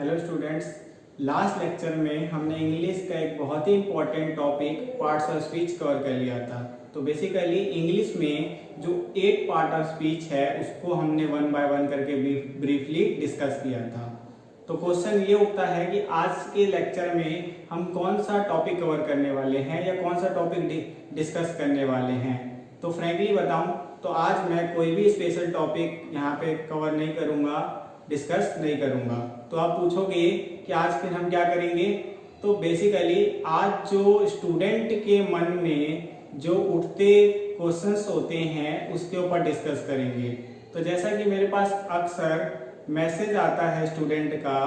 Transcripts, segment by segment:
Hello students, last lecture में हमने English का एक बहुत ही important topic parts of speech cover कर लिया था। तो बेसिकली इंग्लिश में जो 8 पार्ट ऑफ स्पीच है उसको हमने वन बाय वन करके ब्रीफली डिस्कस किया था। तो क्वेश्चन ये उठता है कि आज के लेक्चर में हम कौन सा टॉपिक कवर करने वाले हैं या कौन सा टॉपिक डिस्कस करने वाले हैं। तो फ्रैंकली बताऊं तो आज मैं कोई भी स्पेशल टॉपिक यहाँ पे कवर नहीं करूँगा, डिस्कस नहीं करूँगा। तो आप पूछोगे कि आज फिर हम क्या करेंगे। तो बेसिकली आज जो स्टूडेंट के मन में जो उठते क्वेश्चंस होते हैं उसके ऊपर डिस्कस करेंगे। तो जैसा कि मेरे पास अक्सर मैसेज आता है स्टूडेंट का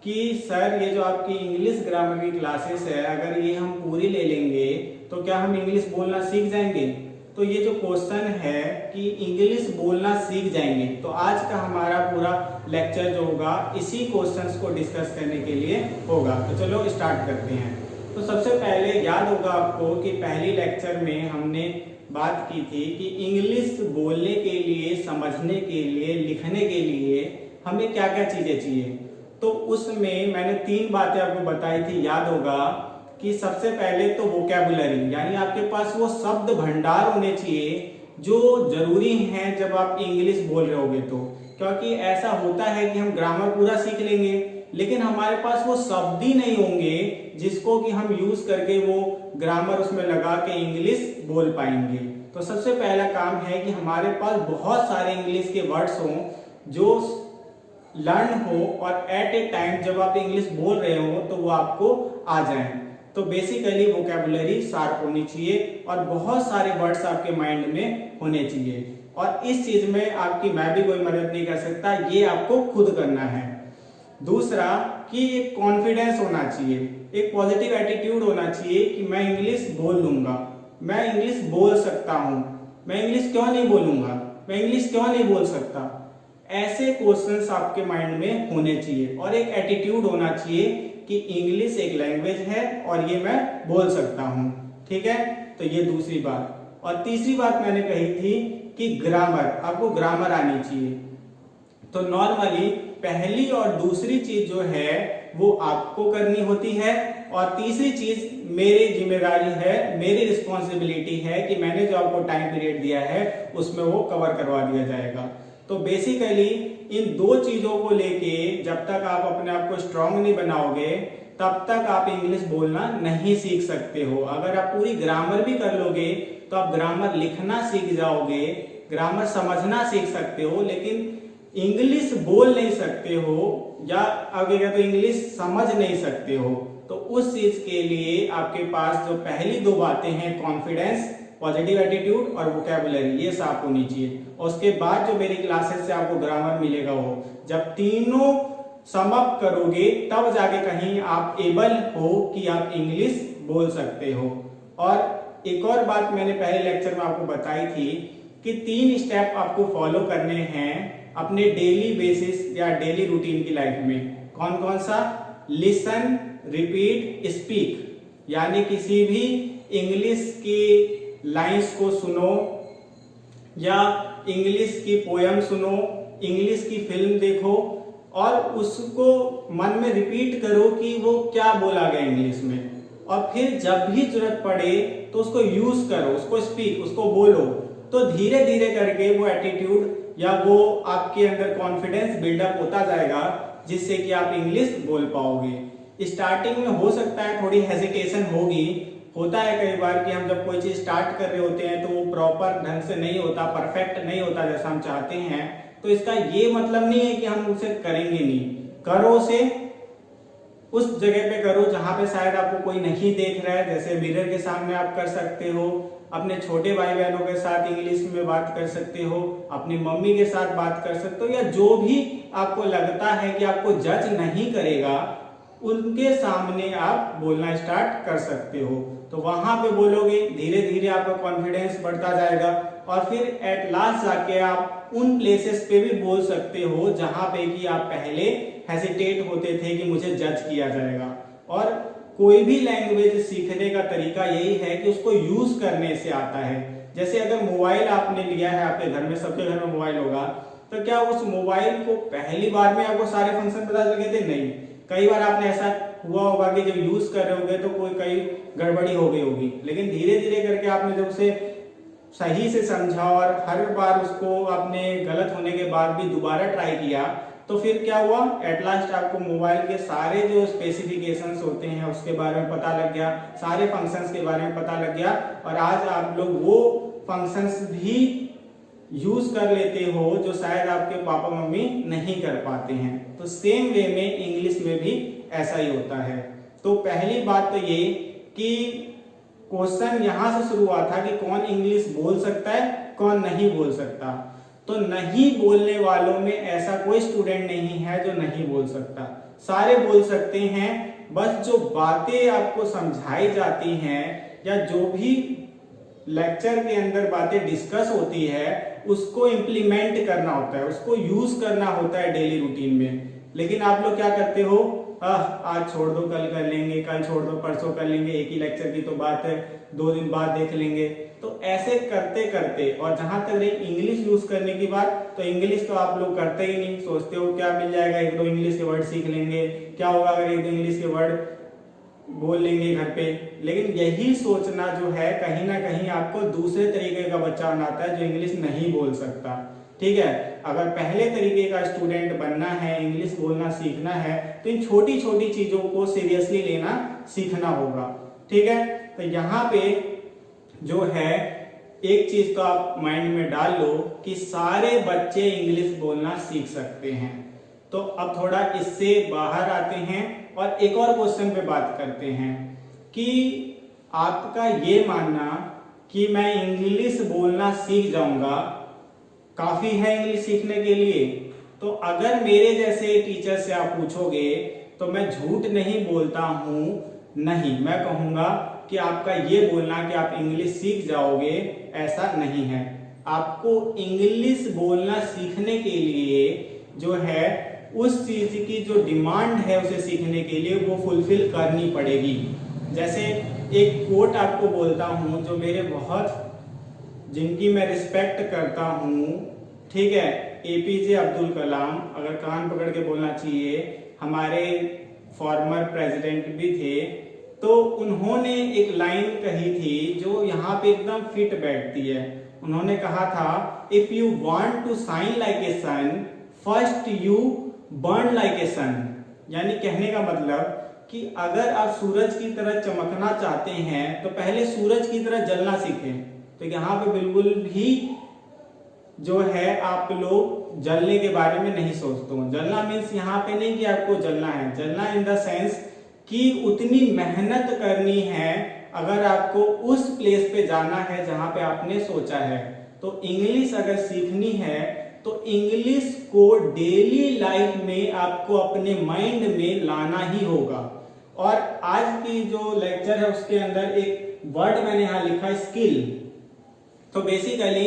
कि सर ये जो आपकी इंग्लिश ग्रामर की क्लासेस है, अगर ये हम पूरी ले लेंगे तो क्या हम इंग्लिश बोलना सीख जाएंगे। तो ये जो क्वेश्चन है कि इंग्लिश बोलना सीख जाएंगे, तो आज का हमारा पूरा लेक्चर जो होगा इसी क्वेश्चंस को डिस्कस करने के लिए होगा। तो चलो स्टार्ट करते हैं। तो सबसे पहले याद होगा आपको कि पहली लेक्चर में हमने बात की थी कि इंग्लिश बोलने के लिए, समझने के लिए, लिखने के लिए हमें क्या क्या चीजें चाहिए। तो उसमें मैंने 3 बातें आपको बताई थी, याद होगा कि सबसे पहले तो वोकैबुलरी, यानी आपके पास वो शब्द भंडार होने चाहिए जो जरूरी हैं जब आप इंग्लिश बोल रहे होगे। तो क्योंकि ऐसा होता है कि हम ग्रामर पूरा सीख लेंगे लेकिन हमारे पास वो शब्द ही नहीं होंगे जिसको कि हम यूज करके वो ग्रामर उसमें लगा के इंग्लिश बोल पाएंगे। तो सबसे पहला काम है कि हमारे पास बहुत सारे इंग्लिश के वर्ड्स हों जो लर्न हो और एट ए टाइम जब आप इंग्लिश बोल रहे हो तो वो आपको आ जाए। तो बेसिकली वोकैबुलरी शार्प होनी चाहिए और बहुत सारे वर्ड्स आपके माइंड में होने चाहिए। और इस चीज में आपकी मैं भी कोई मदद नहीं कर सकता, ये आपको खुद करना है। दूसरा कि एक कॉन्फिडेंस होना चाहिए, एक पॉजिटिव एटीट्यूड होना चाहिए कि मैं इंग्लिश बोल लूंगा, मैं इंग्लिश बोल सकता हूं, मैं इंग्लिश क्यों नहीं बोलूंगा, मैं इंग्लिश क्यों नहीं बोल सकता। ऐसे क्वेश्चंस आपके माइंड में होने चाहिए और एक एटीट्यूड होना चाहिए कि इंग्लिश एक लैंग्वेज है और ये मैं बोल सकता हूं। ठीक है, तो ये दूसरी बात। और तीसरी बात मैंने कही थी कि ग्रामर, आपको ग्रामर आनी चाहिए। तो नॉर्मली पहली और दूसरी चीज जो है वो आपको करनी होती है और तीसरी चीज मेरी जिम्मेदारी है, मेरी रिस्पॉन्सिबिलिटी है कि मैंने जो आपको टाइम पीरियड दिया है उसमें वो कवर करवा दिया जाएगा। तो बेसिकली इन 2 चीजों को लेके जब तक आप अपने आप को स्ट्रांग नहीं बनाओगे तब तक आप इंग्लिश बोलना नहीं सीख सकते हो। अगर आप पूरी ग्रामर भी कर लोगे तो आप ग्रामर लिखना सीख जाओगे, ग्रामर समझना सीख सकते हो, लेकिन इंग्लिश बोल नहीं सकते हो या आगे क्या तो इंग्लिश समझ नहीं सकते हो। तो उस चीज के लिए आपके पास जो पहली 2 बातें हैं, कॉन्फिडेंस, पॉजिटिव एटीट्यूड और वोकैबुलरी, ये साफ होनी चाहिए। और उसके बाद जो मेरी क्लासेस से आपको ग्रामर मिलेगा वो जब तीनों सम अप करोगे तब जाके कहीं आप एबल हो कि आप इंग्लिश बोल सकते हो। और एक और बात मैंने पहले लेक्चर में आपको बताई थी कि 3 स्टेप आपको फॉलो करने हैं अपने डेली बेसिस या डेली रूटीन की लाइफ में। कौन कौन सा? Listen, repeat, speak. यानी किसी भी इंग्लिश की लाइंस को सुनो या इंग्लिश की पोयम सुनो, इंग्लिश की फिल्म देखो और उसको मन में रिपीट करो कि वो क्या बोला गया इंग्लिश में। और फिर जब भी जरूरत पड़े तो उसको यूज करो, उसको स्पीक, उसको बोलो। तो धीरे धीरे करके वो एटीट्यूड या वो आपके अंदर कॉन्फिडेंस बिल्डअप होता जाएगा जिससे कि आप इंग्लिश बोल पाओगे। स्टार्टिंग में हो सकता है थोड़ी हेजिटेशन होगी, होता है कई बार कि हम जब कोई चीज स्टार्ट कर रहे होते हैं तो वो प्रॉपर ढंग से नहीं होता, परफेक्ट नहीं होता जैसा हम चाहते हैं। तो इसका ये मतलब नहीं है कि हम उसे करेंगे नहीं, करो उसे, उस जगह पे करो जहां पे शायद आपको कोई नहीं देख रहा है। जैसे मिरर के सामने आप कर सकते हो, अपने छोटे भाई बहनों के साथ इंग्लिश में बात कर सकते हो, अपनी मम्मी के साथ बात कर सकते हो, या जो भी आपको लगता है कि आपको जज नहीं करेगा उनके सामने आप बोलना स्टार्ट कर सकते हो। तो वहां पे बोलोगे, धीरे धीरे आपका कॉन्फिडेंस बढ़ता जाएगा और फिर एट लास्ट जाके आप उन प्लेसेस पे भी बोल सकते हो जहां पे कि आप पहले हेजिटेट होते थे कि मुझे जज किया जाएगा। और कोई भी लैंग्वेज सीखने का तरीका यही है कि उसको यूज करने से आता है। जैसे अगर मोबाइल आपने लिया है, आपके घर में, सबके घर में मोबाइल होगा, तो क्या उस मोबाइल को पहली बार में आपको सारे फंक्शन पता चल गए थे? नहीं, कई बार आपने ऐसा हुआ होगा कि जब यूज कर रहे होगे तो कोई कई गड़बड़ी हो गई होगी, लेकिन धीरे धीरे करके आपने जब उसे सही से समझा और हर बार उसको आपने गलत होने के बाद भी दोबारा ट्राई किया, तो फिर क्या हुआ, एट लास्ट आपको मोबाइल के सारे जो स्पेसिफिकेशंस होते हैं उसके बारे में पता लग गया, सारे फंक्शंस के बारे में पता लग गया, और आज आप लोग वो फंक्शंस भी यूज कर लेते हो जो शायद आपके पापा मम्मी नहीं कर पाते हैं। तो सेम वे में इंग्लिश में भी ऐसा ही होता है। तो पहली बात तो ये कि क्वेश्चन यहां से शुरू हुआ था कि कौन इंग्लिश बोल सकता है, कौन नहीं बोल सकता। तो नहीं बोलने वालों में ऐसा कोई स्टूडेंट नहीं है जो नहीं बोल सकता, सारे बोल सकते हैं। बस जो बातें आपको समझाई जाती हैं या जो भी लेक्चर के अंदर बातें डिस्कस होती है उसको इम्प्लीमेंट करना होता है, उसको यूज करना होता है डेली रूटीन में। लेकिन आप लोग क्या करते हो, आज छोड़ दो, कल कर लेंगे, कल छोड़ दो, परसों कर लेंगे, एक ही लेक्चर की तो बात है, 2 दिन बाद देख लेंगे। तो ऐसे करते करते, और जहां तक रही इंग्लिश यूज करने की बात, तो इंग्लिश तो आप लोग करते ही नहीं, सोचते हो क्या मिल जाएगा, 1-2 इंग्लिश के वर्ड सीख लेंगे, क्या होगा अगर 1-2 इंग्लिश के वर्ड बोल लेंगे घर पे। लेकिन यही सोचना जो है कहीं ना कहीं आपको दूसरे तरीके का बच्चा बनाता है जो इंग्लिश नहीं बोल सकता। ठीक है, अगर पहले तरीके का स्टूडेंट बनना है, इंग्लिश बोलना सीखना है, तो इन छोटी छोटी चीजों को सीरियसली लेना सीखना होगा। ठीक है, तो यहाँ पे जो है एक चीज तो आप माइंड में डाल लो कि सारे बच्चे इंग्लिश बोलना सीख सकते हैं। तो अब थोड़ा इससे बाहर आते हैं और एक और क्वेश्चन पे बात करते हैं कि आपका ये मानना कि मैं इंग्लिश बोलना सीख जाऊंगा काफी है इंग्लिश सीखने के लिए। तो अगर मेरे जैसे टीचर से आप पूछोगे तो मैं झूठ नहीं बोलता हूं, नहीं, मैं कहूंगा कि आपका ये बोलना कि आप इंग्लिश सीख जाओगे ऐसा नहीं है। आपको इंग्लिश बोलना सीखने के लिए जो है उस चीज की जो डिमांड है उसे सीखने के लिए वो फुलफिल करनी पड़ेगी। जैसे एक कोट आपको बोलता हूं जो मेरे बहुत, जिनकी मैं रिस्पेक्ट करता हूं, ठीक है, एपीजे अब्दुल कलाम, अगर कान पकड़ के बोलना चाहिए, हमारे फॉर्मर प्रेसिडेंट भी थे। तो उन्होंने एक लाइन कही थी जो यहाँ पे एकदम फिट बैठती है। उन्होंने कहा था, if you want to shine like a sun first you burn like a sun. यानी कहने का मतलब कि अगर आप सूरज की तरह चमकना चाहते हैं तो पहले सूरज की तरह जलना सीखें। तो यहाँ पे बिल्कुल भी जो है आप लोग जलने के बारे में नहीं सोचते हो। जलना मीन्स यहाँ पे नहीं कि आपको जलना है, जलना इन द सेंस कि उतनी मेहनत करनी है अगर आपको उस प्लेस पे जाना है जहां पे आपने सोचा है। तो इंग्लिश अगर सीखनी है तो इंग्लिश को डेली लाइफ में आपको अपने माइंड में लाना ही होगा। और आज की जो लेक्चर है उसके अंदर एक वर्ड मैंने यहां लिखा, स्किल। तो बेसिकली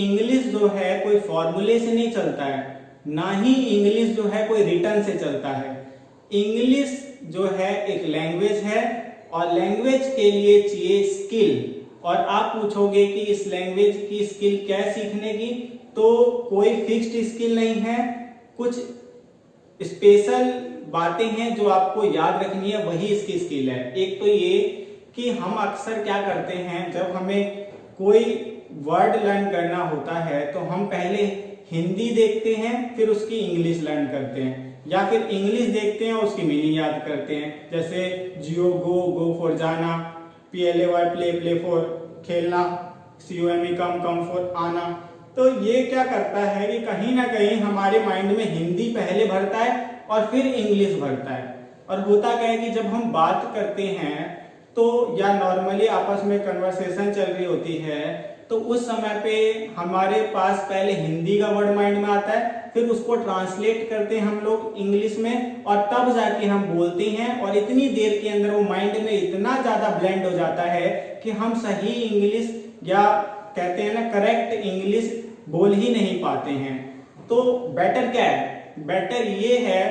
इंग्लिश जो है कोई फॉर्मूले से नहीं चलता है, ना ही इंग्लिश जो है कोई रिटर्न से चलता है। इंग्लिश जो है एक लैंग्वेज है और लैंग्वेज के लिए चाहिए स्किल। और आप पूछोगे कि इस लैंग्वेज की स्किल क्या सीखने की, तो कोई फिक्स्ड स्किल नहीं है, कुछ स्पेशल बातें हैं जो आपको याद रखनी है, वही इसकी स्किल है। एक तो ये कि हम अक्सर क्या करते हैं, जब हमें कोई वर्ड लर्न करना होता है तो हम पहले हिंदी देखते हैं फिर उसकी इंग्लिश लर्न करते हैं, या फिर इंग्लिश देखते हैं और उसकी मीनिंग याद करते हैं। जैसे जियो गो, गो फॉर जाना, PLAY प्ले, प्ले फॉर खेलना, COME कम, कम फॉर आना। तो ये क्या करता है कि कहीं ना कहीं हमारे माइंड में हिंदी पहले भरता है और फिर इंग्लिश भरता है। और होता क्या है कि जब हम बात करते हैं तो या नॉर्मली आपस में कन्वर्सेशन चल रही होती है तो उस समय पे हमारे पास पहले हिंदी का वर्ड माइंड में आता है, फिर उसको ट्रांसलेट करते हैं हम लोग इंग्लिश में और तब जाके हम बोलते हैं। और इतनी देर के अंदर वो माइंड में इतना ज्यादा ब्लेंड हो जाता है कि हम सही इंग्लिश या कहते हैं ना करेक्ट इंग्लिश बोल ही नहीं पाते हैं। तो बेटर क्या है, बेटर ये है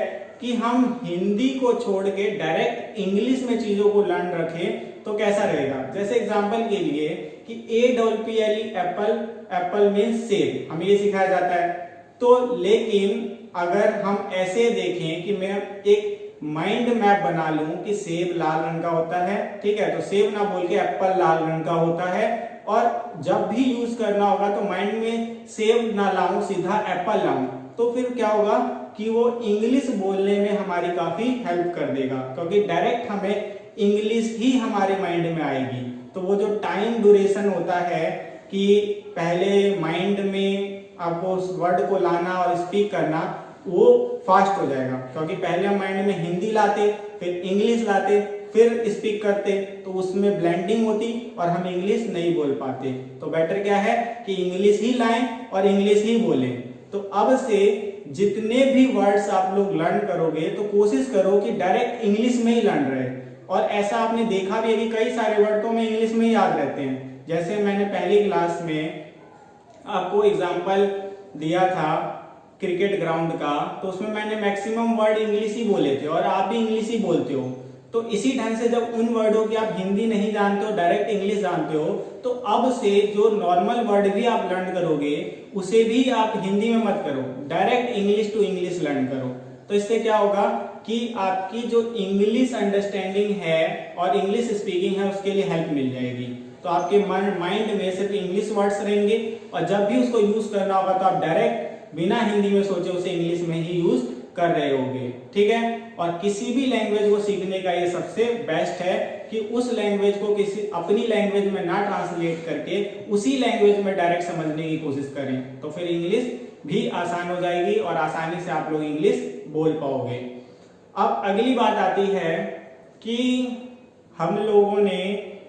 कि हम हिंदी को छोड़ के डायरेक्ट इंग्लिश में चीजों को लर्न रखें। तो कैसा रहेगा, जैसे एग्जांपल के लिए कि APPLE एप्पल, एप्पल मीन्स सेब, हमें ये सिखाया जाता है। तो लेकिन अगर हम ऐसे देखें कि मैं एक माइंड मैप बना लूं कि सेब लाल रंग का होता है, ठीक है, तो सेब ना बोल के एप्पल लाल रंग का होता है, और जब भी यूज करना होगा तो माइंड में सेब ना लाऊं, सीधा एप्पल लाऊं, तो फिर क्या होगा कि वो इंग्लिश बोलने में हमारी काफी हेल्प कर देगा, क्योंकि डायरेक्ट हमें इंग्लिश ही हमारे माइंड में आएगी। तो वो जो टाइम ड्यूरेशन होता है कि पहले माइंड में आपको उस वर्ड को लाना और स्पीक करना, वो फास्ट हो जाएगा, क्योंकि पहले हम माइंड में हिंदी लाते, फिर इंग्लिश लाते, फिर स्पीक करते, तो उसमें ब्लेंडिंग होती और हम इंग्लिश नहीं बोल पाते। तो बेटर क्या है कि इंग्लिश ही लाएं और इंग्लिश ही बोलें। तो अब से जितने भी वर्ड्स आप लोग लर्न करोगे तो कोशिश करो कि डायरेक्ट इंग्लिश में ही लर्न रहे। और ऐसा आपने देखा भी है कि कई सारे वर्ड तो हमें इंग्लिश में ही याद रहते हैं। जैसे मैंने पहली क्लास में आपको एग्जाम्पल दिया था क्रिकेट ग्राउंड का, तो उसमें मैंने मैक्सिमम वर्ड इंग्लिश ही बोले थे और आप भी इंग्लिश ही बोलते हो। तो इसी ढंग से जब उन वर्डों की आप हिंदी नहीं जानते हो, डायरेक्ट इंग्लिश जानते हो, तो अब से जो नॉर्मल वर्ड भी आप लर्न करोगे उसे भी आप हिंदी में मत करो, direct English to English learn करो। तो इससे क्या होगा कि आपकी जो इंग्लिश अंडरस्टैंडिंग है और इंग्लिश स्पीकिंग है उसके लिए हेल्प मिल जाएगी। तो आपके माइंड में सिर्फ इंग्लिश वर्ड्स रहेंगे और जब भी उसको यूज करना होगा तो आप डायरेक्ट बिना हिंदी में सोचे उसे इंग्लिश में ही यूज कर रहे होंगे, ठीक है। और किसी भी लैंग्वेज को सीखने का ये सबसे बेस्ट है कि उस लैंग्वेज को किसी अपनी लैंग्वेज में ना ट्रांसलेट करके उसी लैंग्वेज में डायरेक्ट समझने की कोशिश करें, तो फिर इंग्लिश भी आसान हो जाएगी और आसानी से आप लोग इंग्लिश बोल पाओगे। अब अगली बात आती है कि हम लोगों ने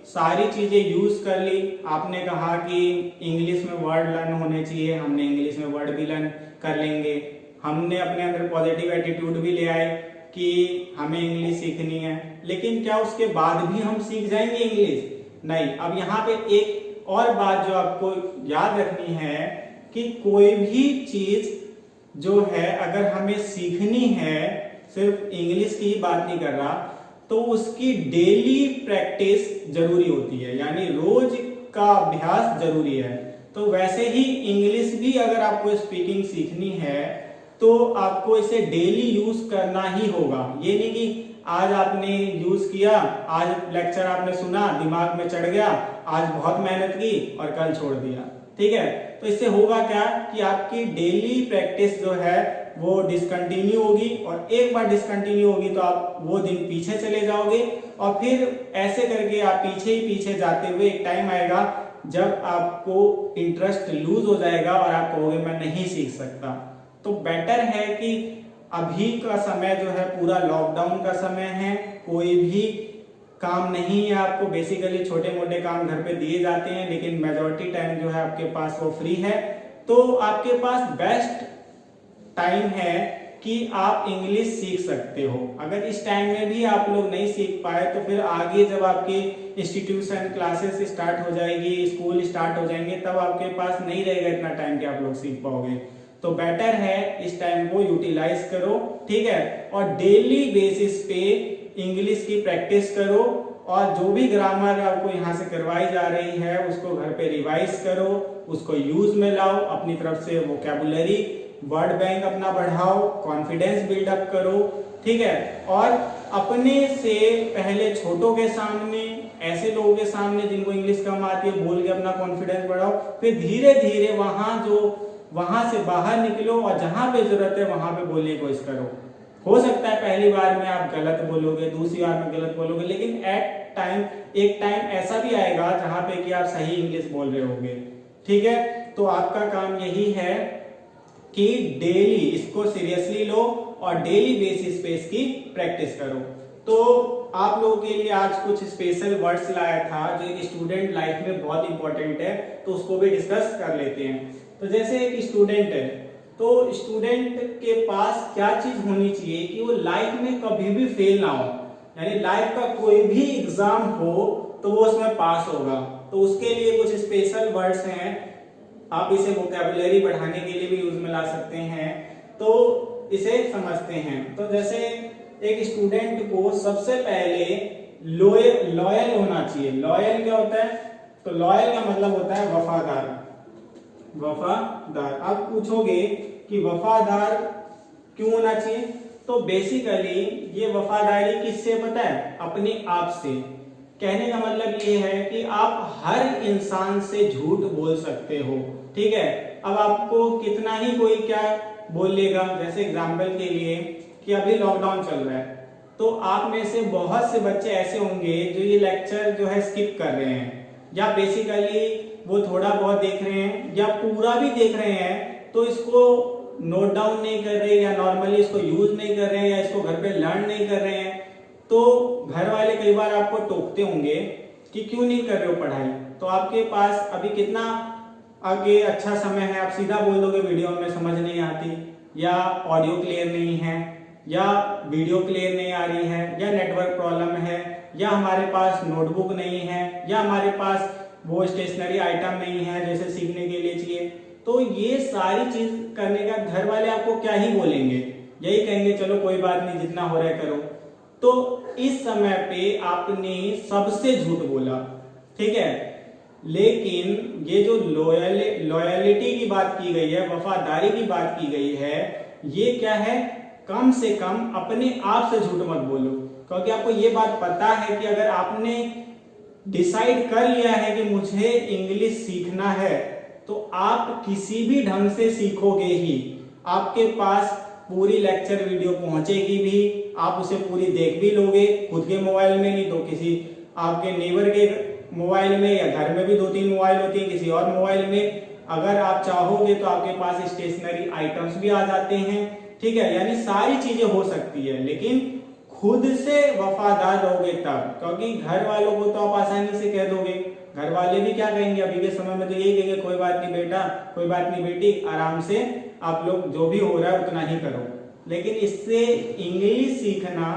सारी चीजें यूज कर ली। आपने कहा कि इंग्लिश में वर्ड लर्न होने चाहिए, हमने इंग्लिश में वर्ड भी लर्न कर लेंगे। हमने अपने अंदर पॉजिटिव एटीट्यूड भी ले आए कि हमें इंग्लिश सीखनी है, लेकिन क्या उसके बाद भी हम सीख जाएंगे इंग्लिश? नहीं। अब यहाँ पे एक और बात जो आपको याद रखनी है कि कोई भी चीज जो है अगर हमें सीखनी है, सिर्फ इंग्लिश की ही बात नहीं कर रहा, तो उसकी डेली प्रैक्टिस जरूरी होती है, यानी रोज का अभ्यास जरूरी है। तो वैसे ही इंग्लिश भी अगर आपको स्पीकिंग सीखनी है तो आपको इसे डेली यूज करना ही होगा। ये नहीं कि आज आपने यूज किया, आज लेक्चर आपने सुना, दिमाग में चढ़ गया, आज बहुत मेहनत की और कल छोड़ दिया, ठीक है। तो इससे होगा क्या कि आपकी डेली प्रैक्टिस जो है वो डिसकंटिन्यू होगी, और एक बार डिसकंटिन्यू होगी तो आप वो दिन पीछे चले जाओगे, और फिर ऐसे करके आप पीछे ही पीछे जाते हुए एक टाइम आएगा जब आपको इंटरेस्ट लूज हो जाएगा और आप कहोगे मैं नहीं सीख सकता। तो बेटर है कि अभी का समय जो है पूरा लॉकडाउन का समय है, कोई भी काम नहीं है आपको, बेसिकली छोटे मोटे काम घर पे दिए जाते हैं, लेकिन मेजॉरिटी टाइम जो है आपके पास वो फ्री है। तो आपके पास बेस्ट टाइम है कि आप इंग्लिश सीख सकते हो। अगर इस टाइम में भी आप लोग नहीं सीख पाए तो फिर आगे जब आपके इंस्टीट्यूशन क्लासेस स्टार्ट हो जाएगी, स्कूल स्टार्ट हो जाएंगे, तब आपके पास नहीं रहेगा इतना टाइम कि आप लोग सीख पाओगे। तो बेटर है इस टाइम को यूटिलाइज करो, ठीक है, और डेली बेसिस पे इंग्लिश की प्रैक्टिस करो, और जो भी ग्रामर आपको यहाँ से करवाई जा रही है उसको घर पे रिवाइज करो, उसको यूज में लाओ, अपनी तरफ से वोकैबुलरी वर्ड बैंक अपना बढ़ाओ, कॉन्फिडेंस बिल्डअप करो, ठीक है। और अपने से पहले छोटों के सामने, ऐसे लोगों के सामने जिनको इंग्लिश कम आती है, बोल के अपना कॉन्फिडेंस बढ़ाओ, फिर धीरे धीरे वहां से बाहर निकलो और जहां पे जरूरत है वहां पे बोलने की कोशिश करो। हो सकता है पहली बार में आप गलत बोलोगे, दूसरी बार में गलत बोलोगे, लेकिन एक टाइम ऐसा भी आएगा जहां पे कि आप सही इंग्लिश बोल रहे होगे, ठीक है। तो आपका काम यही है कि डेली इसको सीरियसली लो और डेली बेसिस पे इसकी प्रैक्टिस करो। तो आप लोगों के लिए आज कुछ स्पेशल वर्ड्स लाया था जो एक स्टूडेंट लाइफ में बहुत इंपॉर्टेंट है, तो उसको भी डिस्कस कर लेते हैं। तो जैसे एक स्टूडेंट है, तो स्टूडेंट के पास क्या चीज होनी चाहिए कि वो लाइफ में कभी भी फेल ना हो, यानी लाइफ का कोई भी एग्जाम हो तो वो उसमें पास होगा। तो उसके लिए कुछ स्पेशल वर्ड्स हैं, आप इसे वोकैबुलरी बढ़ाने के लिए भी यूज में ला सकते हैं। तो इसे समझते हैं। तो जैसे एक स्टूडेंट को सबसे पहले लॉयल होना चाहिए। लॉयल क्या होता है? तो लॉयल का मतलब होता है वफादार। वफादार। अब पूछोगे कि वफादार क्यों होना चाहिए, तो बेसिकली ये वफादारी किससे पता है, अपने आप से। कहने का मतलब ये है कि आप हर इंसान से झूठ बोल सकते हो, ठीक है। अब आपको कितना ही कोई क्या बोल लेगा, जैसे एग्जाम्पल के लिए कि अभी लॉकडाउन चल रहा है, तो आप में से बहुत से बच्चे ऐसे होंगे जो ये लेक्चर जो है स्किप कर रहे हैं, या बेसिकली वो थोड़ा बहुत देख रहे हैं या पूरा भी देख रहे हैं, तो इसको नोट डाउन नहीं कर रहे या नॉर्मली इसको यूज नहीं कर रहे हैं या इसको घर पे लर्न नहीं कर रहे हैं। तो घर वाले कई बार आपको टोकते होंगे कि क्यों नहीं कर रहे हो पढ़ाई, तो आपके पास अभी कितना आगे अच्छा समय है, आप सीधा बोल दोगे वीडियो में समझ नहीं आती, या ऑडियो क्लियर नहीं है, या वीडियो क्लियर नहीं आ रही है, या नेटवर्क प्रॉब्लम है, या हमारे पास नोटबुक नहीं है, या हमारे पास वो स्टेशनरी आइटम नहीं है जैसे सीखने के लिए चाहिए। तो ये सारी चीज करने का घर वाले आपको क्या ही बोलेंगे, यही कहेंगे चलो कोई बात नहीं जितना हो रहा है करो। तो इस समय पे आपने सबसे झूठ बोला, ठीक है। लेकिन ये जो लॉयलिटी की बात की गई है, वफादारी की बात की गई है, ये क्या है, कम से कम अपने आप से झूठ मत बोलो। क्योंकि आपको ये बात पता है कि अगर आपने डिसाइड कर लिया है कि मुझे इंग्लिश सीखना है, तो आप किसी भी ढंग से सीखोगे ही। आपके पास पूरी लेक्चर वीडियो पहुंचेगी भी, आप उसे पूरी देख भी लोगे, खुद के मोबाइल में नहीं तो किसी आपके नेबर के मोबाइल में, या घर में भी 2-3 मोबाइल होती है, किसी और मोबाइल में अगर आप चाहोगे तो आपके पास स्टेशनरी आइटम्स भी आ जाते हैं, ठीक है। यानी सारी चीजें हो सकती है, लेकिन खुद से वफादार रहोगे तब। क्योंकि घर वालों को तो आप आसानी से कह दोगे, घर वाले भी क्या कहेंगे अभी के समय में, तो यही कहेंगे कोई बात नहीं बेटा, कोई बात नहीं बेटी, आराम से आप लोग जो भी हो रहा है उतना ही करो। लेकिन इससे इंग्लिश सीखना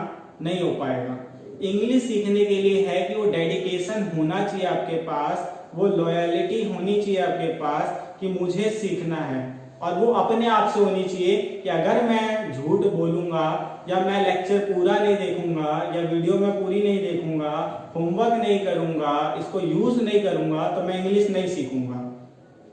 नहीं हो पाएगा। इंग्लिश सीखने के लिए है कि वो डेडिकेशन होना चाहिए आपके पास, वो लॉयलिटी होनी चाहिए आपके पास कि मुझे सीखना है, और वो अपने आप से होनी चाहिए कि अगर मैं झूठ बोलूंगा, या मैं लेक्चर पूरा नहीं देखूंगा, या वीडियो में पूरी नहीं देखूंगा, होमवर्क नहीं करूंगा, इसको यूज नहीं करूंगा, तो मैं इंग्लिश नहीं सीखूंगा।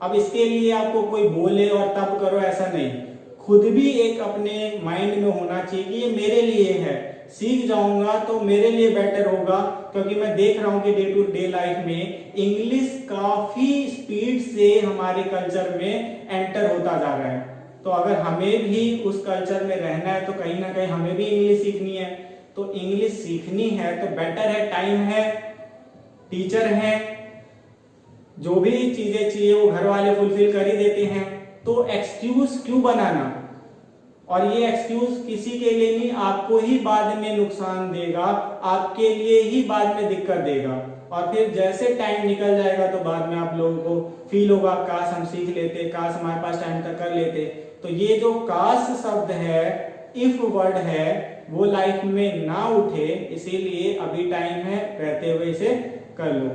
अब इसके लिए आपको कोई बोले और तब करो, ऐसा नहीं। खुद भी एक अपने माइंड में होना चाहिए कि ये मेरे लिए है, सीख जाऊंगा तो मेरे लिए बेटर होगा। क्योंकि मैं देख रहा हूं कि डे टू डे लाइफ में इंग्लिश काफी स्पीड से हमारे कल्चर में एंटर होता जा रहा है। तो अगर हमें भी उस कल्चर में रहना है तो कहीं ना कहीं हमें भी इंग्लिश सीखनी है। तो इंग्लिश सीखनी है तो बेटर है, टाइम है, टीचर है, जो भी चीजें चाहिए वो घर वाले फुलफिल कर ही देते हैं। तो एक्सक्यूज क्यों बनाना, और ये एक्सक्यूज किसी के लिए नहीं, आपको ही बाद में नुकसान देगा, आपके लिए ही बाद में दिक्कत देगा। और फिर जैसे टाइम निकल जाएगा तो बाद में आप लोगों को फील होगा काश हम सीख लेते, काश हमारे पास टाइम तक कर लेते। तो ये जो काश शब्द है, इफ वर्ड है, वो लाइफ में ना उठे, इसीलिए अभी टाइम है, रहते हुए इसे कर लो।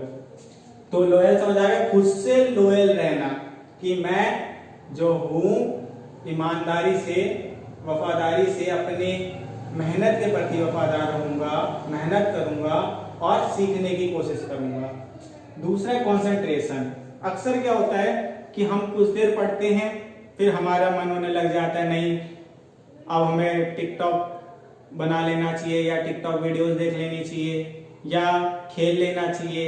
तो लॉयल समझ आ गया, खुद से लॉयल रहना कि मैं जो हूं ईमानदारी से, वफादारी से अपने मेहनत के प्रति वफादार रहूंगा, मेहनत करूंगा और सीखने की कोशिश करूंगा। दूसरा कंसंट्रेशन। अक्सर क्या होता है कि हम कुछ देर पढ़ते हैं, फिर हमारा मन होने लग जाता है नहीं अब हमें टिकटॉक बना लेना चाहिए, या टिकटॉक वीडियोस देख लेनी चाहिए, या खेल लेना चाहिए,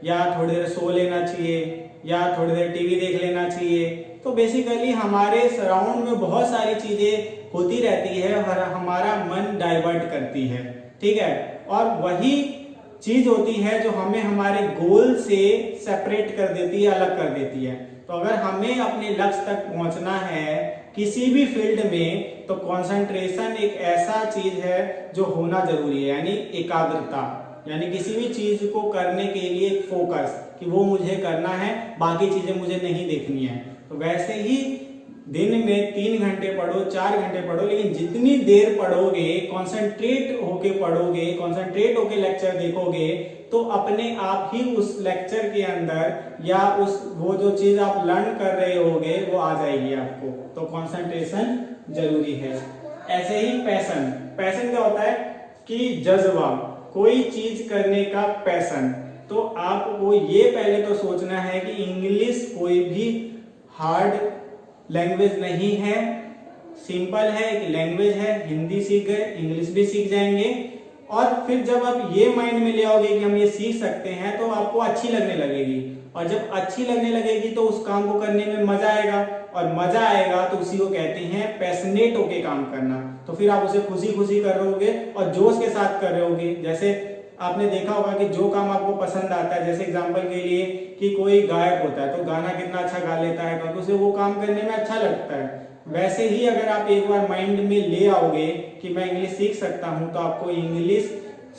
या थोड़ी देर सो लेना चाहिए, या थोड़ी देर टीवी देख लेना चाहिए। तो बेसिकली हमारे सराउंड में बहुत सारी चीजें होती रहती है और हमारा मन डाइवर्ट करती है, ठीक है। और वही चीज होती है जो हमें हमारे गोल से सेपरेट कर देती है, अलग कर देती है। तो अगर हमें अपने लक्ष्य तक पहुंचना है किसी भी फील्ड में, तो कंसंट्रेशन एक ऐसा चीज है जो होना जरूरी है, यानी एकाग्रता, यानी किसी भी चीज को करने के लिए एक फोकस कि वो मुझे करना है, बाकी चीजें मुझे नहीं देखनी है। तो वैसे ही दिन में 3 घंटे पढ़ो, 4 घंटे पढ़ो, लेकिन जितनी देर पढ़ोगे, कंसंट्रेट होके पढ़ोगे, कंसंट्रेट होके लेक्चर देखोगे, तो अपने आप ही उस लेक्चर के अंदर या उस वो जो चीज आप लर्न कर रहे होगे वो आ जाएगी आपको। तो कंसंट्रेशन जरूरी है। ऐसे ही पैशन। पैशन क्या होता है कि जज्बा, कोई चीज करने का पैशन। तो आपको ये पहले तो सोचना है कि इंग्लिश कोई भी हार्ड लैंग्वेज नहीं है, सिंपल है, एक लैंग्वेज है। हिंदी सीख गए, इंग्लिश भी सीख जाएंगे। और फिर जब आप ये माइंड में ले आओगे कि हम ये सीख सकते हैं तो आपको अच्छी लगने लगेगी, और जब अच्छी लगने लगेगी तो उस काम को करने में मजा आएगा, और मजा आएगा तो उसी को कहते हैं पैशनेट होके काम करना। तो फिर आप उसे खुशी खुशी कर रहे होगे और जोश के साथ कर रहे होगे। जैसे आपने देखा होगा कि जो काम आपको पसंद आता है, जैसे एग्जांपल के लिए कि कोई गायक होता है तो गाना कितना अच्छा गा लेता है तो उसे वो काम करने में अच्छा लगता है। वैसे ही अगर आप एक बार माइंड में ले आओगे कि मैं इंग्लिश सीख सकता हूं, तो आपको इंग्लिश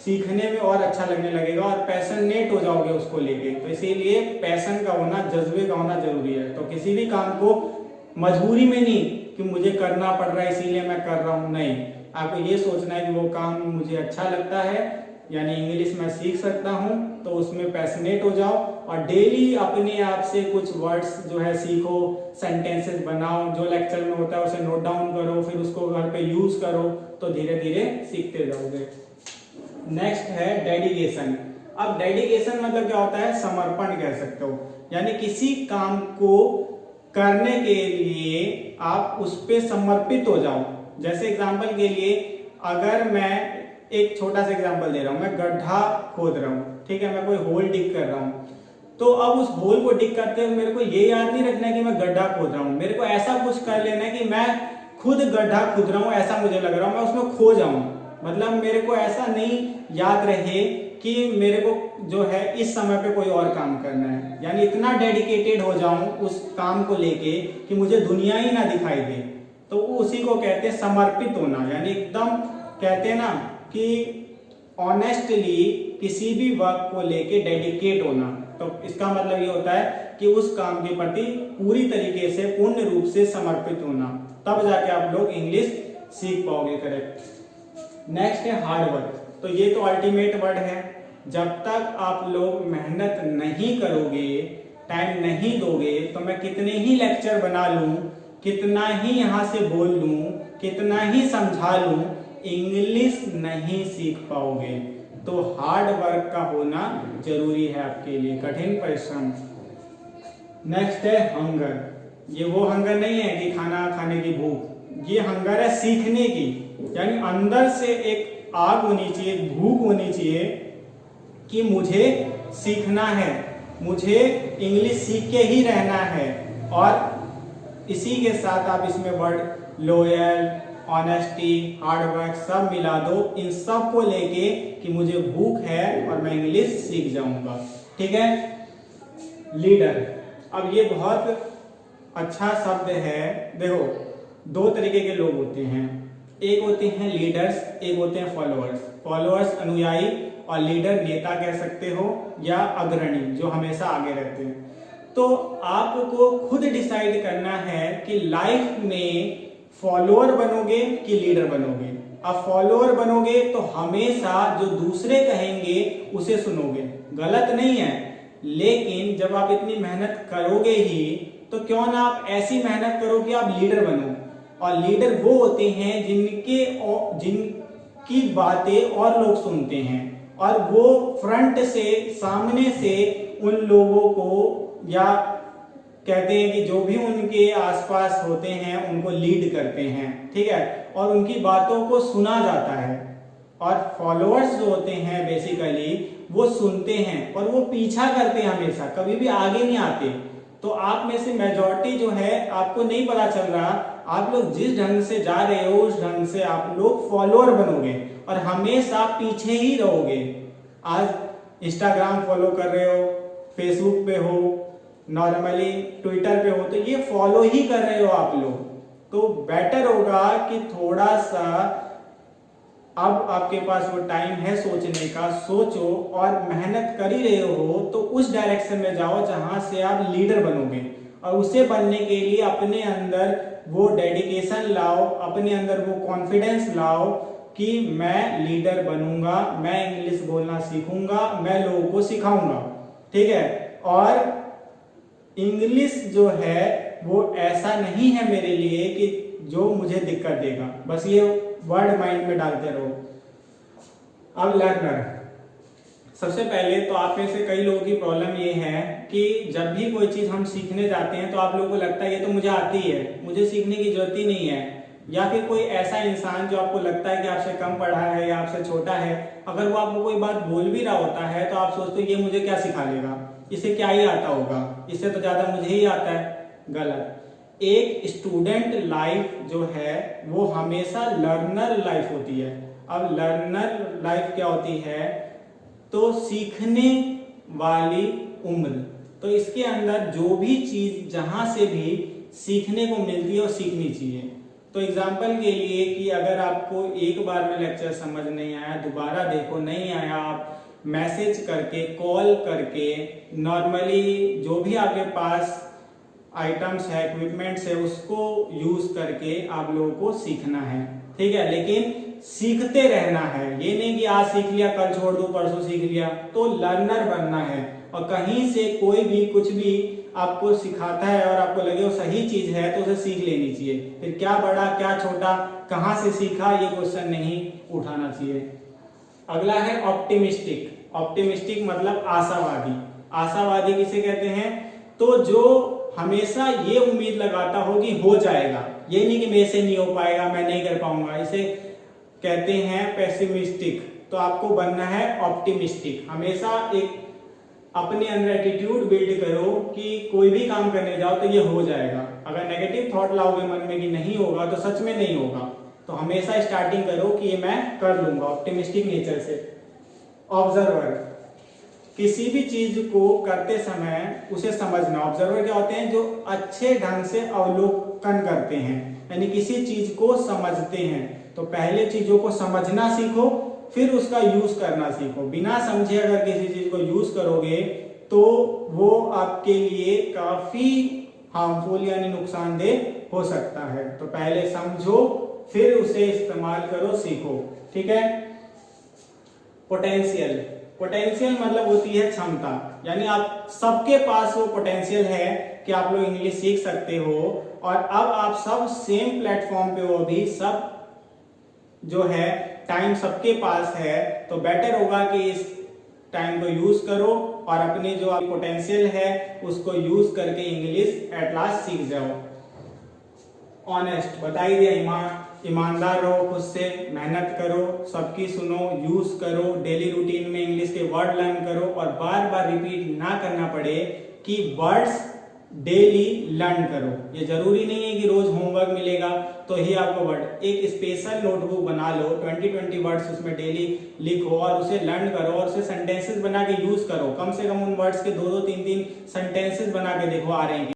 सीखने में और अच्छा लगने लगेगा और पैशनेट हो जाओगे उसको लेके। तो इसीलिए पैशन का होना, जज्बे का होना जरूरी है। तो किसी भी काम को मजबूरी में नहीं कि मुझे करना पड़ रहा है इसीलिए मैं कर रहा हूं, नहीं, आपको ये सोचना है कि वो काम मुझे अच्छा लगता है, यानी इंग्लिश मैं सीख सकता हूं, तो उसमें पैशनेट हो जाओ और डेली अपने आप से कुछ वर्ड्स जो है सीखो, सेंटेंसेस बनाओ, जो लेक्चर में होता है उसे नोट डाउन करो, फिर उसको घर पे यूज करो, तो धीरे धीरे सीखते जाओगे। नेक्स्ट है डेडिकेशन। अब डेडिकेशन मतलब क्या होता है? समर्पण कह सकते हो, यानी किसी काम को करने के लिए आप उस पे समर्पित हो जाओ। जैसे एग्जांपल के लिए अगर मैं एक छोटा सा एग्जांपल दे रहा हूं, मैं गड्ढा खोद रहा हूं, ठीक है, मैं कोई होल डिग कर रहा हूं, तो अब उस होल को डिग करते हुए मेरे को ये याद नहीं रखना है कि मैं गड्ढा खोद रहा हूं, मेरे को ऐसा कुछ कर लेना है कि मैं खुद गड्ढा खोद रहा हूं, ऐसा मुझे लग रहा हूं, मैं उसमें खो जाऊं। मतलब मेरे को ऐसा नहीं याद रहे कि मेरे को जो है इस समय पे कोई और काम करना है, यानी इतना डेडिकेटेड हो जाऊं उस काम को लेके कि मुझे दुनिया ही ना दिखाई दे, तो उसी को कहते हैं समर्पित होना। यानी एकदम कहते हैं ना कि ऑनेस्टली किसी भी वर्क को लेके डेडिकेट होना। तो इसका मतलब ये होता है कि उस काम के प्रति पूरी तरीके से, पूर्ण रूप से समर्पित होना, तब जाके आप लोग इंग्लिश सीख पाओगे। करेक्ट। नेक्स्ट है हार्ड वर्क। तो ये तो अल्टीमेट वर्ड है। जब तक आप लोग मेहनत नहीं करोगे, टाइम नहीं दोगे, तो मैं कितने ही लेक्चर बना लूं, कितना ही यहां से बोल लूं, कितना ही समझा लूं, इंग्लिश नहीं सीख पाओगे। तो हार्ड वर्क का होना जरूरी है आपके लिए, कठिन परिश्रम। नेक्स्ट है हंगर। ये वो हंगर नहीं है कि खाना खाने की भूख, ये हंगर है सीखने की, यानी अंदर से एक आग होनी चाहिए, भूख होनी चाहिए कि मुझे सीखना है, मुझे इंग्लिश सीख के ही रहना है। और इसी के साथ आप इसमें word loyal, honesty, hard work सब मिला दो, इन सब को लेके कि मुझे भूख है और मैं इंग्लिश सीख जाऊंगा। ठीक है। लीडर, अब ये बहुत अच्छा शब्द है। देखो, दो तरीके के लोग होते हैं, एक होते हैं लीडर्स, एक होते हैं फॉलोअर्स। फॉलोअर्स अनुयायी और लीडर नेता कह सकते हो या अग्रणी, जो हमेशा आगे रहते हैं। तो आपको खुद डिसाइड करना है कि लाइफ में फॉलोअर बनोगे कि लीडर बनोगे। अब फॉलोअर बनोगे तो हमेशा जो दूसरे कहेंगे उसे सुनोगे, गलत नहीं है, लेकिन जब आप इतनी मेहनत करोगे ही तो क्यों ना आप ऐसी मेहनत करो कि आप लीडर बनो। और लीडर वो होते हैं जिनकी बातें और लोग सुनते हैं और वो फ्रंट से, सामने से उन लोगों को, या कहते हैं कि जो भी उनके आसपास होते हैं उनको लीड करते हैं। ठीक है। और उनकी बातों को सुना जाता है। और फॉलोअर्स जो होते हैं बेसिकली वो सुनते हैं और वो पीछा करते हैं, हमेशा कभी भी आगे नहीं आते। तो आप में से मेजॉरिटी जो है, आपको नहीं पता चल रहा, आप लोग जिस ढंग से जा रहे हो उस ढंग से आप लोग फॉलोअर बनोगे और हमेशा पीछे ही रहोगे। आज इंस्टाग्राम फॉलो कर रहे हो, फेसबुक पे हो, नॉर्मली ट्विटर पे हो, तो ये फॉलो ही कर रहे हो आप लोग। तो बेटर होगा कि थोड़ा सा अब आपके पास वो टाइम है सोचने का, सोचो और मेहनत कर ही रहे हो तो उस डायरेक्शन में जाओ जहां से आप लीडर बनोगे। और उसे बनने के लिए अपने अंदर वो डेडिकेशन लाओ, अपने अंदर वो कॉन्फिडेंस लाओ कि मैं लीडर बनूंगा, मैं इंग्लिश बोलना सीखूंगा, मैं लोगों को सिखाऊंगा। ठीक है। और इंग्लिश जो है वो ऐसा नहीं है मेरे लिए कि जो मुझे दिक्कत देगा, बस ये वर्ड माइंड में डालते रहो। अब लर्नर, सबसे पहले तो आप में से कई लोगों की प्रॉब्लम ये है कि जब भी कोई चीज़ हम सीखने जाते हैं तो आप लोगों को लगता है ये तो मुझे आती है, मुझे सीखने की जरूरत ही नहीं है। या फिर कोई ऐसा इंसान जो आपको लगता है कि आपसे कम पढ़ा है या आपसे छोटा है, अगर वो आपको कोई बात बोल भी रहा होता है तो आप सोचते हो ये मुझे क्या सिखा लेगा, इसे क्या ही आता होगा, इससे तो ज़्यादा मुझे ही आता है। गलत। एक स्टूडेंट लाइफ जो है वो हमेशा लर्नर लाइफ होती है। अब लर्नर लाइफ क्या होती है, तो सीखने वाली उम्र। तो इसके अंदर जो भी चीज जहां से भी सीखने को मिलती है वो सीखनी चाहिए। तो एग्जाम्पल के लिए कि अगर आपको एक बार में लेक्चर समझ नहीं आया, दोबारा देखो, नहीं आया, आप मैसेज करके, कॉल करके, नॉर्मली जो भी आपके पास आइटम्स है, इक्विपमेंट्स है, उसको यूज करके आप लोगों को सीखना है। ठीक है, लेकिन सीखते रहना है, ये नहीं कि आज सीख लिया कल छोड़ दो, परसों सीख लिया। तो लर्नर बनना है और कहीं से कोई भी कुछ भी आपको सिखाता है और आपको लगे वो सही चीज है तो उसे सीख लेनी चाहिए। फिर क्या बड़ा क्या छोटा, कहां से सीखा, ये क्वेश्चन नहीं उठाना चाहिए। अगला है ऑप्टिमिस्टिक। ऑप्टिमिस्टिक मतलब आशावादी। आशावादी किसे कहते हैं, तो जो हमेशा ये उम्मीद लगाता हो कि हो जाएगा, ये नहीं कि मेरे से नहीं हो पाएगा, मैं नहीं कर पाऊंगा, इसे कहते हैं पेसिमिस्टिक। तो आपको बनना है ऑप्टिमिस्टिक। हमेशा एक अपने अंदर एटीट्यूड बिल्ड करो कि कोई भी काम करने जाओ तो ये हो जाएगा। अगर नेगेटिव थॉट लाओगे मन में कि नहीं होगा तो सच में नहीं होगा। तो हमेशा स्टार्टिंग करो कि ये मैं कर लूंगा, ऑप्टिमिस्टिक नेचर से। ऑब्जर्वर, किसी भी चीज को करते समय उसे समझना। ऑब्जर्वर क्या होते हैं, जो अच्छे ढंग से अवलोकन करते हैं, यानी किसी चीज को समझते हैं। तो पहले चीजों को समझना सीखो, फिर उसका यूज करना सीखो। बिना समझे अगर किसी चीज को यूज करोगे तो वो आपके लिए काफी हार्मफुल यानी नुकसानदेह हो सकता है। तो पहले समझो, फिर उसे इस्तेमाल करो, सीखो। ठीक है। पोटेंशियल। पोटेंशियल मतलब होती है क्षमता, यानी आप सबके पास वो पोटेंशियल है कि आप लोग इंग्लिश सीख सकते हो। और अब आप सब सेम प्लेटफॉर्म पे हो, अभी सब जो है टाइम सबके पास है, तो बेटर होगा कि इस टाइम को यूज करो और अपने जो पोटेंशियल है उसको यूज करके इंग्लिश एट लास्ट सीख जाओ। ऑनेस्ट, बता ही दिया, ईमानदार रहो, खुद से मेहनत करो, सबकी सुनो, यूज करो, डेली रूटीन में इंग्लिश के वर्ड लर्न करो और बार बार रिपीट ना करना पड़े कि वर्ड्स डेली लर्न करो। ये जरूरी नहीं है कि रोज होमवर्क मिलेगा तो ही आपको वर्ड, एक स्पेशल नोटबुक बना लो, 20-20 वर्ड्स उसमें डेली लिखो और उसे लर्न करो और उसे सेंटेंसेस बना के यूज करो। कम से कम उन वर्ड्स के 2-2, 3-3 सेंटेंसेस बना के देखो आ रहे हैं।